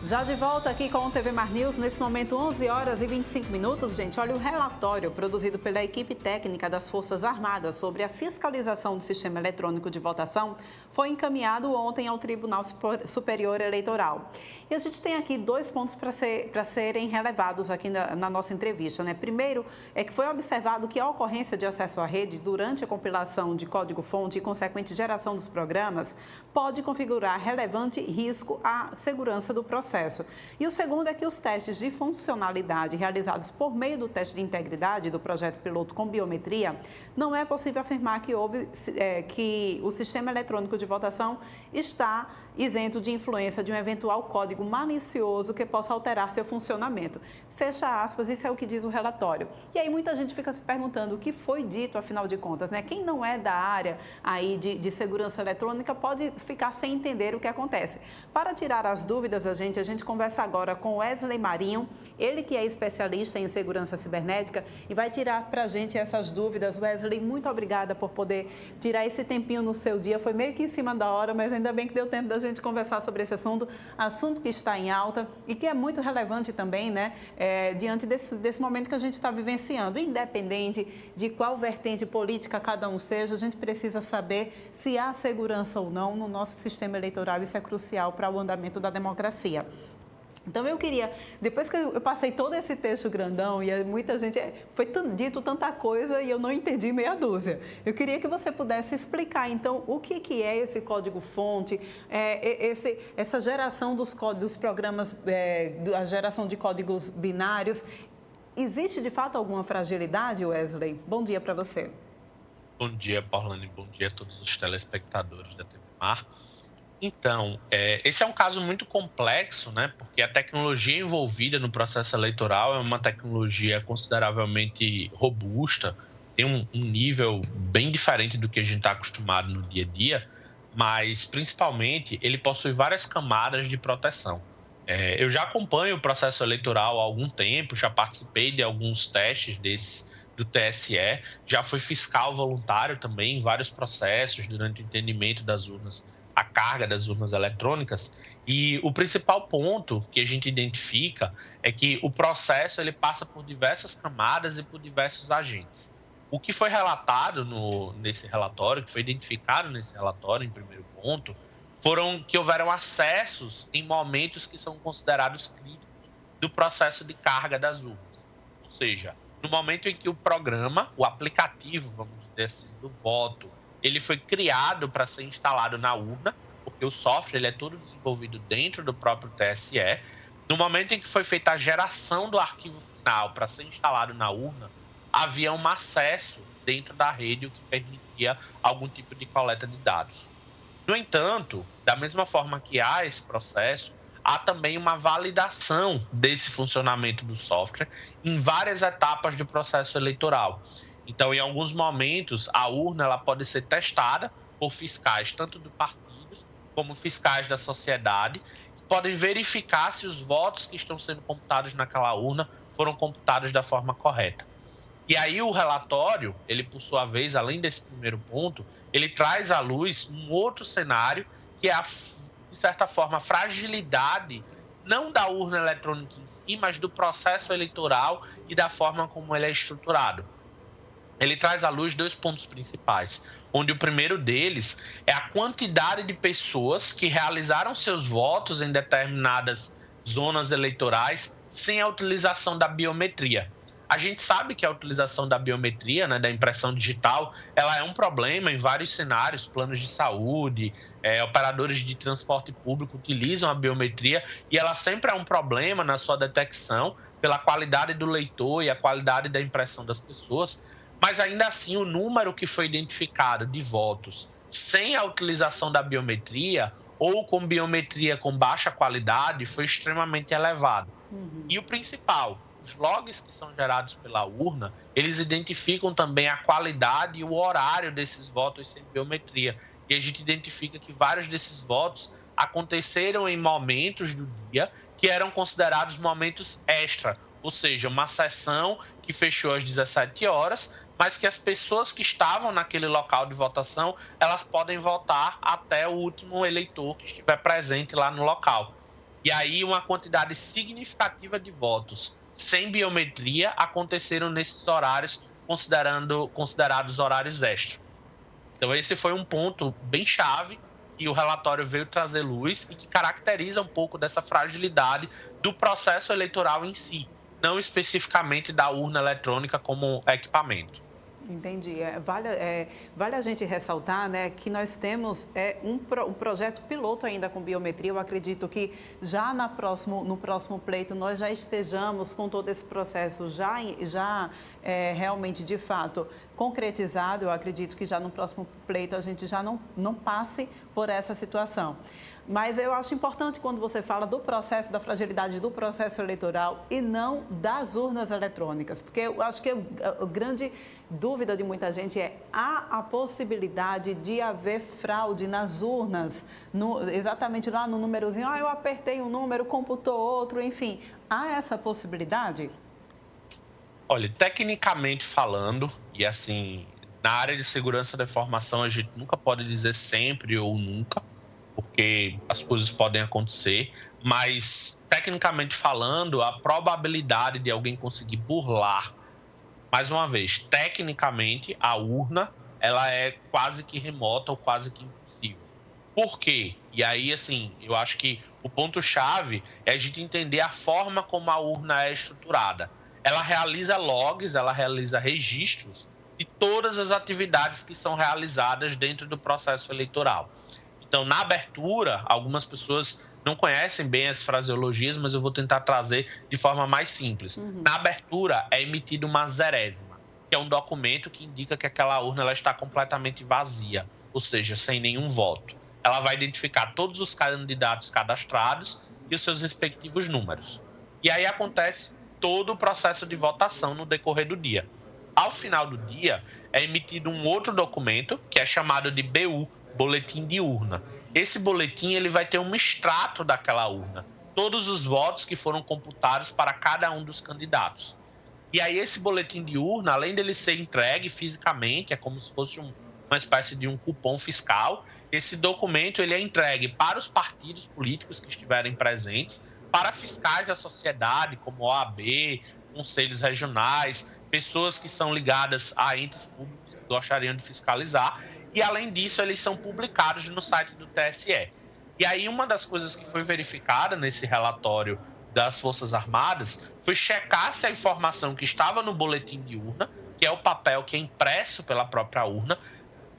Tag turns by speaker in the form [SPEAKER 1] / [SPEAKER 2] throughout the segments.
[SPEAKER 1] Já de volta aqui com o TV Mar News, nesse momento 11 horas e 25 minutos, gente. Olha, o relatório produzido pela equipe técnica das Forças Armadas sobre a fiscalização do sistema eletrônico de votação foi encaminhado ontem ao Tribunal Superior Eleitoral. E a gente tem aqui dois pontos para serem relevados aqui na nossa entrevista, né? Primeiro, é que foi observado que a ocorrência de acesso à rede durante a compilação de código-fonte e consequente geração dos programas pode configurar relevante risco à segurança do processo. E o segundo é que os testes de funcionalidade realizados por meio do teste de integridade do projeto piloto com biometria, não é possível afirmar que o sistema eletrônico de votação está isento de influência de um eventual código malicioso que possa alterar seu funcionamento. Fecha aspas, isso é o que diz o relatório. E aí muita gente fica se perguntando o que foi dito, afinal de contas, né? Quem não é da área aí de segurança eletrônica pode ficar sem entender o que acontece. Para tirar as dúvidas, a gente conversa agora com Wesley Marinho, ele que é especialista em segurança cibernética e vai tirar para a gente essas dúvidas. Wesley, muito obrigada por poder tirar esse tempinho no seu dia. Foi meio que em cima da hora, mas ainda bem que deu tempo da gente conversar sobre esse assunto que está em alta e que é muito relevante também, né? Diante desse momento que a gente está vivenciando. Independente de qual vertente política cada um seja, a gente precisa saber se há segurança ou não no nosso sistema eleitoral. Isso é crucial para o andamento da democracia. Então, eu queria, depois que eu passei todo esse texto grandão e muita gente, foi dito tanta coisa e eu não entendi meia dúzia. Eu queria que você pudesse explicar, então, o que é esse código-fonte, essa geração dos programas, a geração de códigos binários. Existe, de fato, alguma fragilidade, Wesley? Bom dia para você.
[SPEAKER 2] Bom dia, Paulane. Bom dia a todos os telespectadores da TV Mar. Então, esse é um caso muito complexo, né? Porque a tecnologia envolvida no processo eleitoral é uma tecnologia consideravelmente robusta, tem um nível bem diferente do que a gente está acostumado no dia a dia, mas, principalmente, ele possui várias camadas de proteção. Eu já acompanho o processo eleitoral há algum tempo, já participei de alguns testes desses do TSE, já fui fiscal voluntário também em vários processos durante o entendimento das urnas, a carga das urnas eletrônicas, e o principal ponto que a gente identifica é que o processo ele passa por diversas camadas e por diversos agentes. O que foi relatado nesse relatório, que foi identificado nesse relatório em primeiro ponto, foram que houveram acessos em momentos que são considerados críticos do processo de carga das urnas. Ou seja, no momento em que o programa, o aplicativo, vamos dizer assim, do voto, ele foi criado para ser instalado na urna, porque o software ele é todo desenvolvido dentro do próprio TSE. No momento em que foi feita a geração do arquivo final para ser instalado na urna, havia um acesso dentro da rede, o que permitia algum tipo de coleta de dados. No entanto, da mesma forma que há esse processo, há também uma validação desse funcionamento do software em várias etapas do processo eleitoral. Então, em alguns momentos, a urna ela pode ser testada por fiscais, tanto de partidos como fiscais da sociedade, que podem verificar se os votos que estão sendo computados naquela urna foram computados da forma correta. E aí o relatório, ele por sua vez, além desse primeiro ponto, ele traz à luz um outro cenário, que é, de certa forma, a fragilidade não da urna eletrônica em si, mas do processo eleitoral e da forma como ele é estruturado. Ele traz à luz dois pontos principais, onde o primeiro deles é a quantidade de pessoas que realizaram seus votos em determinadas zonas eleitorais sem a utilização da biometria. A gente sabe que a utilização da biometria, né, da impressão digital, ela é um problema em vários cenários, planos de saúde, operadores de transporte público utilizam a biometria e ela sempre é um problema na sua detecção pela qualidade do leitor e a qualidade da impressão das pessoas. Mas ainda assim, o número que foi identificado de votos sem a utilização da biometria ou com biometria com baixa qualidade foi extremamente elevado. E o principal, os logs que são gerados pela urna, eles identificam também a qualidade e o horário desses votos sem biometria. E a gente identifica que vários desses votos aconteceram em momentos do dia que eram considerados momentos extra, ou seja, uma sessão que fechou às 17 horas, mas que as pessoas que estavam naquele local de votação, elas podem votar até o último eleitor que estiver presente lá no local. E aí uma quantidade significativa de votos sem biometria aconteceram nesses horários considerados horários extras. Então esse foi um ponto bem chave que o relatório veio trazer luz e que caracteriza um pouco dessa fragilidade do processo eleitoral em si, não especificamente da urna eletrônica como equipamento.
[SPEAKER 1] Entendi. Vale a gente ressaltar, né, que nós temos um projeto piloto ainda com biometria. Eu acredito que já no próximo pleito nós já estejamos com todo esse processo realmente, de fato, concretizado. Eu acredito que já no próximo pleito a gente já não passe por essa situação. Mas eu acho importante quando você fala do processo, da fragilidade do processo eleitoral e não das urnas eletrônicas, porque eu acho que a grande dúvida de muita gente há a possibilidade de haver fraude nas urnas, exatamente lá no númerozinho, eu apertei um número, computou outro, enfim, há essa possibilidade?
[SPEAKER 2] Olha, tecnicamente falando, e assim, na área de segurança da informação a gente nunca pode dizer sempre ou nunca, porque as coisas podem acontecer, mas tecnicamente falando, a probabilidade de alguém conseguir burlar, mais uma vez, tecnicamente a urna, ela é quase que remota ou quase que impossível. Por quê? E aí, assim, eu acho que o ponto-chave é a gente entender a forma como a urna é estruturada. Ela realiza logs, ela realiza registros de todas as atividades que são realizadas dentro do processo eleitoral. Então, na abertura, algumas pessoas não conhecem bem as fraseologias, mas eu vou tentar trazer de forma mais simples. Na abertura, é emitida uma zerésima, que é um documento que indica que aquela urna ela está completamente vazia, ou seja, sem nenhum voto. Ela vai identificar todos os candidatos cadastrados e os seus respectivos números. E aí acontece todo o processo de votação no decorrer do dia. Ao final do dia, é emitido um outro documento, que é chamado de BU, Boletim de Urna. Esse boletim ele vai ter um extrato daquela urna, todos os votos que foram computados para cada um dos candidatos. E aí esse boletim de urna, além dele ser entregue fisicamente, é como se fosse uma espécie de um cupom fiscal, esse documento ele é entregue para os partidos políticos que estiverem presentes, para fiscais da sociedade, como OAB, conselhos regionais, pessoas que são ligadas a entes públicos que gostariam de fiscalizar, e além disso eles são publicados no site do TSE. E aí uma das coisas que foi verificada nesse relatório das Forças Armadas foi checar se a informação que estava no boletim de urna, que é o papel que é impresso pela própria urna,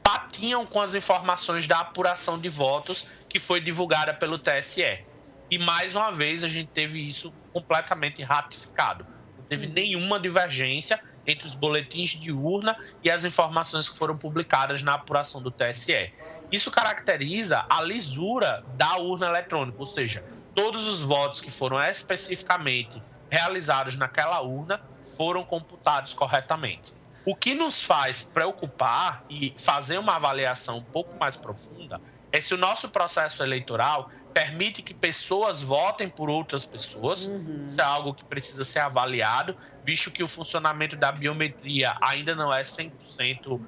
[SPEAKER 2] batiam com as informações da apuração de votos que foi divulgada pelo TSE. E mais uma vez a gente teve isso completamente ratificado. Não teve nenhuma divergência entre os boletins de urna e as informações que foram publicadas na apuração do TSE. Isso caracteriza a lisura da urna eletrônica, ou seja, todos os votos que foram especificamente realizados naquela urna foram computados corretamente. O que nos faz preocupar e fazer uma avaliação um pouco mais profunda é se o nosso processo eleitoral permite que pessoas votem por outras pessoas. Isso é algo que precisa ser avaliado, visto que o funcionamento da biometria ainda não é 100%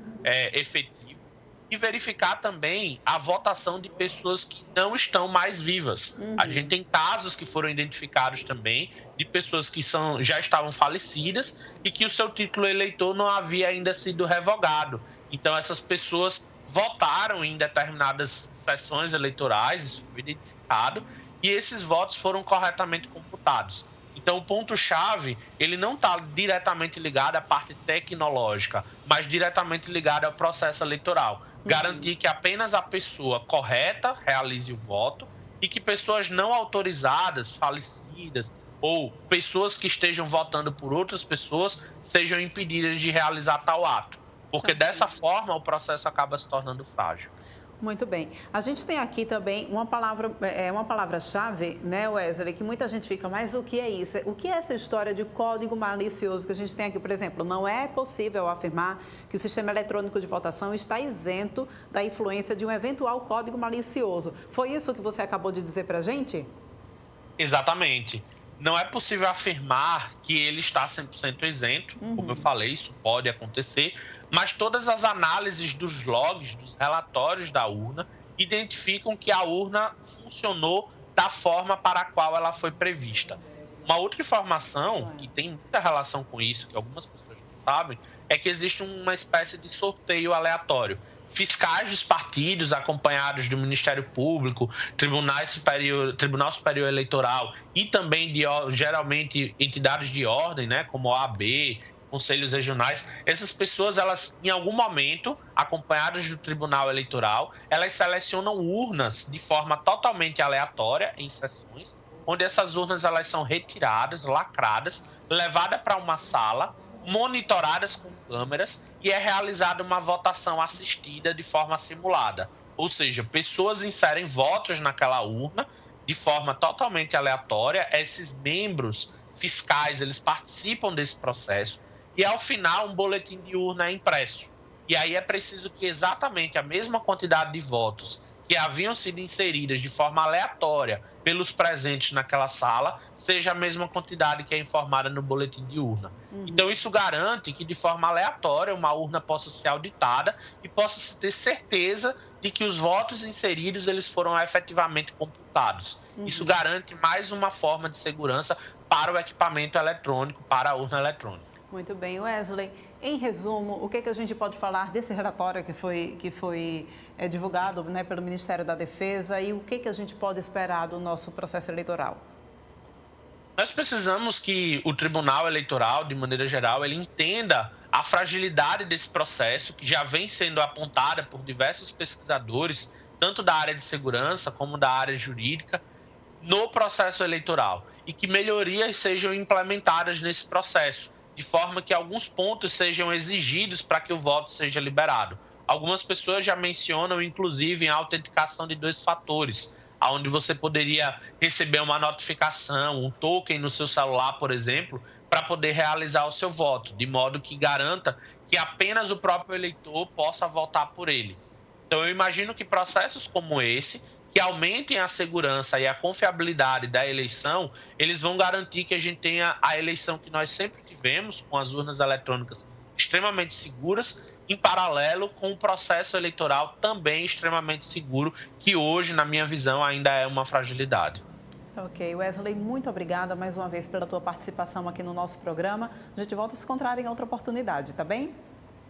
[SPEAKER 2] efetivo. E verificar também a votação de pessoas que não estão mais vivas. A gente tem casos que foram identificados também de pessoas que já estavam falecidas e que o seu título eleitor não havia ainda sido revogado. Então, essas pessoas votaram em determinadas sessões eleitorais, isso foi identificado, e esses votos foram corretamente computados. Então, o ponto-chave, ele não está diretamente ligado à parte tecnológica, mas diretamente ligado ao processo eleitoral. Garantir que apenas a pessoa correta realize o voto e que pessoas não autorizadas, falecidas ou pessoas que estejam votando por outras pessoas sejam impedidas de realizar tal ato. Porque dessa forma o processo acaba se tornando frágil.
[SPEAKER 1] Muito bem. A gente tem aqui também uma palavra-chave, né, Wesley, que muita gente fica, mas o que é isso? O que é essa história de código malicioso que a gente tem aqui? Por exemplo, não é possível afirmar que o sistema eletrônico de votação está isento da influência de um eventual código malicioso. Foi isso que você acabou de dizer para a gente?
[SPEAKER 2] Exatamente. Não é possível afirmar que ele está 100% isento, como eu falei, isso pode acontecer, mas todas as análises dos logs, dos relatórios da urna, identificam que a urna funcionou da forma para a qual ela foi prevista. Uma outra informação que tem muita relação com isso, que algumas pessoas não sabem, é que existe uma espécie de sorteio aleatório. Fiscais dos partidos, acompanhados do Ministério Público, Tribunal Superior Eleitoral e também geralmente entidades de ordem, né, como OAB, conselhos regionais, essas pessoas, elas em algum momento, acompanhadas do Tribunal Eleitoral, elas selecionam urnas de forma totalmente aleatória em sessões, onde essas urnas elas são retiradas, lacradas, levadas para uma sala, monitoradas com câmeras e é realizada uma votação assistida de forma simulada. Ou seja, pessoas inserem votos naquela urna de forma totalmente aleatória, esses membros fiscais, eles participam desse processo e ao final um boletim de urna é impresso. E aí é preciso que exatamente a mesma quantidade de votos que haviam sido inseridas de forma aleatória pelos presentes naquela sala, seja a mesma quantidade que é informada no boletim de urna. Então, isso garante que, de forma aleatória, uma urna possa ser auditada e possa se ter certeza de que os votos inseridos eles foram efetivamente computados. Isso garante mais uma forma de segurança para o equipamento eletrônico, para a urna eletrônica.
[SPEAKER 1] Muito bem, Wesley. Em resumo, o que a gente pode falar desse relatório que foi divulgado, né, pelo Ministério da Defesa e o que a gente pode esperar do nosso processo eleitoral?
[SPEAKER 2] Nós precisamos que o Tribunal Eleitoral, de maneira geral, ele entenda a fragilidade desse processo, que já vem sendo apontada por diversos pesquisadores, tanto da área de segurança como da área jurídica, no processo eleitoral, e que melhorias sejam implementadas nesse processo, de forma que alguns pontos sejam exigidos para que o voto seja liberado. Algumas pessoas já mencionam, inclusive, a autenticação de 2 fatores, onde você poderia receber uma notificação, um token no seu celular, por exemplo, para poder realizar o seu voto, de modo que garanta que apenas o próprio eleitor possa votar por ele. Então, eu imagino que processos como esse, que aumentem a segurança e a confiabilidade da eleição, eles vão garantir que a gente tenha a eleição que nós sempre tivemos, com as urnas eletrônicas extremamente seguras, em paralelo com o processo eleitoral também extremamente seguro, que hoje, na minha visão, ainda é uma fragilidade.
[SPEAKER 1] Ok, Wesley, muito obrigada mais uma vez pela tua participação aqui no nosso programa. A gente volta a se encontrar em outra oportunidade, tá bem?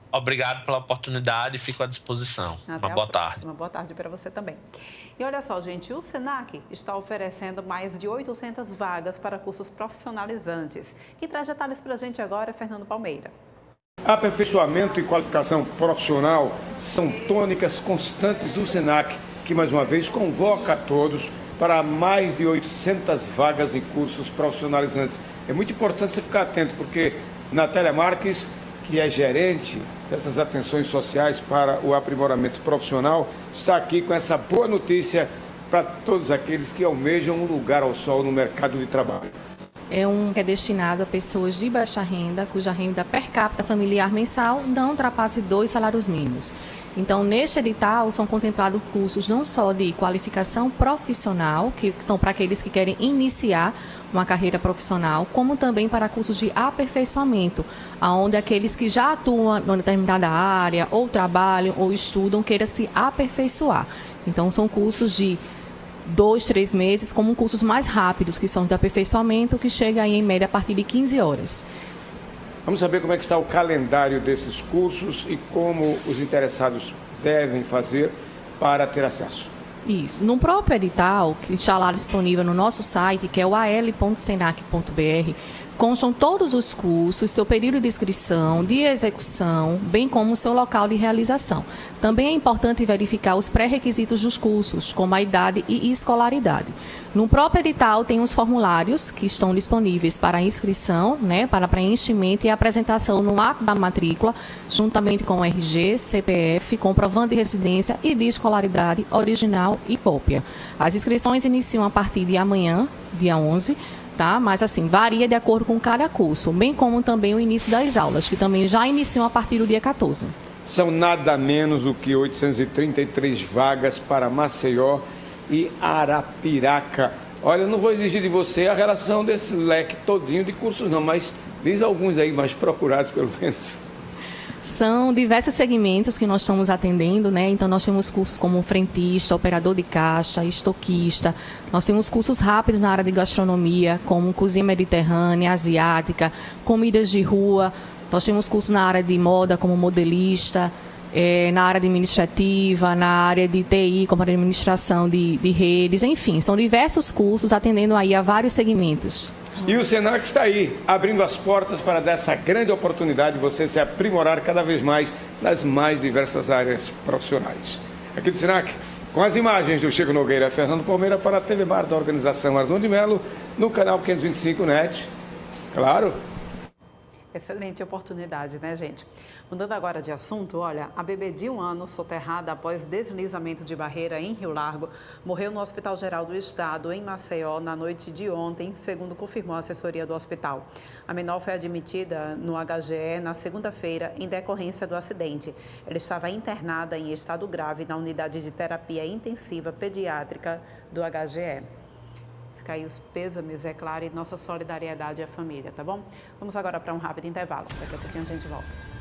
[SPEAKER 2] Obrigado pela oportunidade e fico à disposição.
[SPEAKER 1] Até
[SPEAKER 2] uma boa tarde.
[SPEAKER 1] Uma boa tarde para você também. E olha só, gente, o SENAC está oferecendo mais de 800 vagas para cursos profissionalizantes. Quem traz detalhes para a gente agora é Fernando Palmeira.
[SPEAKER 3] Aperfeiçoamento e qualificação profissional são tônicas constantes do SENAC, que mais uma vez convoca a todos para mais de 800 vagas em cursos profissionalizantes. É muito importante você ficar atento, porque Natália Marques, que é gerente dessas atenções sociais para o aprimoramento profissional, está aqui com essa boa notícia para todos aqueles que almejam um lugar ao sol no mercado de trabalho.
[SPEAKER 4] É destinado a pessoas de baixa renda, cuja renda per capita familiar mensal não ultrapasse 2 salários mínimos. Então, neste edital, são contemplados cursos não só de qualificação profissional, que são para aqueles que querem iniciar uma carreira profissional, como também para cursos de aperfeiçoamento, onde aqueles que já atuam em determinada área, ou trabalham, ou estudam, queiram se aperfeiçoar. Então, são cursos de 2, 3 meses, como cursos mais rápidos, que são de aperfeiçoamento, que chega aí, em média a partir de 15 horas.
[SPEAKER 3] Vamos saber como é que está o calendário desses cursos e como os interessados devem fazer para ter acesso.
[SPEAKER 4] Isso. No próprio edital, que está lá disponível no nosso site, que é o al.senac.br, constam todos os cursos, seu período de inscrição, de execução, bem como o seu local de realização. Também é importante verificar os pré-requisitos dos cursos, como a idade e escolaridade. No próprio edital tem os formulários que estão disponíveis para inscrição, né, para preenchimento e apresentação no ato da matrícula, juntamente com o RG, CPF, comprovante de residência e de escolaridade original e cópia. As inscrições iniciam a partir de amanhã, dia 11, tá? Mas assim, varia de acordo com cada curso, bem como também o início das aulas, que também já iniciam a partir do dia 14.
[SPEAKER 3] São nada menos do que 833 vagas para Maceió e Arapiraca. Olha, eu não vou exigir de você a relação desse leque todinho de cursos não, mas diz alguns aí mais procurados pelo menos.
[SPEAKER 4] São diversos segmentos que nós estamos atendendo, né? Então, nós temos cursos como frentista, operador de caixa, estoquista. Nós temos cursos rápidos na área de gastronomia, como cozinha mediterrânea, asiática, comidas de rua. Nós temos cursos na área de moda, como modelista, na área administrativa, na área de TI, como administração de redes. Enfim, são diversos cursos atendendo aí a vários segmentos.
[SPEAKER 3] E o Senac está aí, abrindo as portas para dessa grande oportunidade de você se aprimorar cada vez mais nas mais diversas áreas profissionais. Aqui do Senac, com as imagens do Chico Nogueira e Fernando Palmeira para a TV Mar da organização Ardon de Melo, no canal 525 NET. Claro.
[SPEAKER 1] Excelente oportunidade, né, gente? Mudando agora de assunto, olha, a bebê de 1 ano, soterrada após deslizamento de barreira em Rio Largo, morreu no Hospital Geral do Estado, em Maceió, na noite de ontem, segundo confirmou a assessoria do hospital. A menor foi admitida no HGE na segunda-feira, em decorrência do acidente. Ela estava internada em estado grave na unidade de terapia intensiva pediátrica do HGE. Fica aí os pêsames, é claro, e nossa solidariedade à família, tá bom? Vamos agora para um rápido intervalo. Daqui a pouquinho a gente volta.